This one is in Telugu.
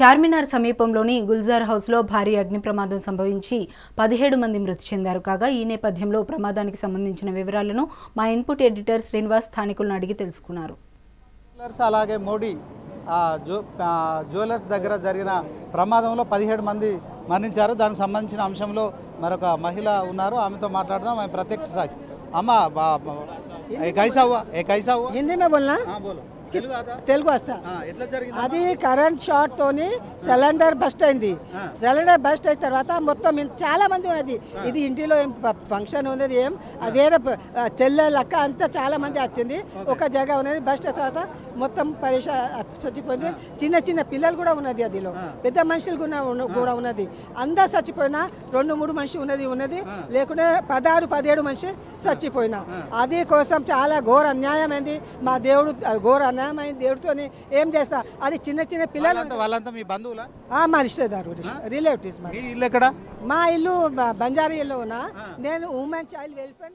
చార్మినార్ సమీపంలోని గుల్జార్ హౌస్లో భారీ అగ్ని ప్రమాదం సంభవించి 17 మంది మృతి చెందారు కాగా ఈ నేపథ్యంలో ప్రమాదానికి సంబంధించిన వివరాలను మా ఇన్పుట్ ఎడిటర్ శ్రీనివాస్ స్థానికులను అడిగి తెలుసుకున్నారు. అలాగే మోడీ జ్యువెలర్స్ దగ్గర జరిగిన ప్రమాదంలో 17 మంది మరణించారు. దానికి సంబంధించిన అంశంలో మరొక మహిళ ఉన్నారు, ఆమెతో మాట్లాడదాం. ఆమె ప్రత్యక్ష సాక్షి. అమ్మా कैसा हुआ? हिंदी में बोलना. बोलो. తెలుగు వస్తా. అది కరెంట్ షార్ట్ తోని సిలిండర్ బస్ట్ అయింది. సిలిండర్ బస్ట్ అయిన తర్వాత మొత్తం చాలా మంది ఉన్నది. ఇది ఇంటిలో ఏం ఫంక్షన్ ఉన్నది, ఏం వేరే చెల్లెలు అక్క అంతా చాలా మంది వచ్చింది. ఒక జగ ఉన్నది బస్ట్ అయిన తర్వాత మొత్తం చచ్చిపోయింది. చిన్న చిన్న పిల్లలు కూడా ఉన్నది, అదిలో పెద్ద మనుషులు కూడా ఉన్నది. అందరు చచ్చిపోయినా 2-3 మనిషి ఉన్నది లేకుంటే 16-17 మనిషి చచ్చిపోయినా. అది కోసం చాలా ఘోర అన్యాయమైంది. మా దేవుడు ఘోర దేవుడితో ఏం చేస్తా. అది చిన్న చిన్న పిల్లలు వాళ్ళంతా మీ బంధువులా? మా రిశ్తేదారు, రిలేటివ్స్. మా ఇల్లు ఎక్కడ? మా ఇల్లు బంజారీ ఇల్లు ఉన్నా. నేను ఉమెన్ చైల్డ్ వెల్ఫేర్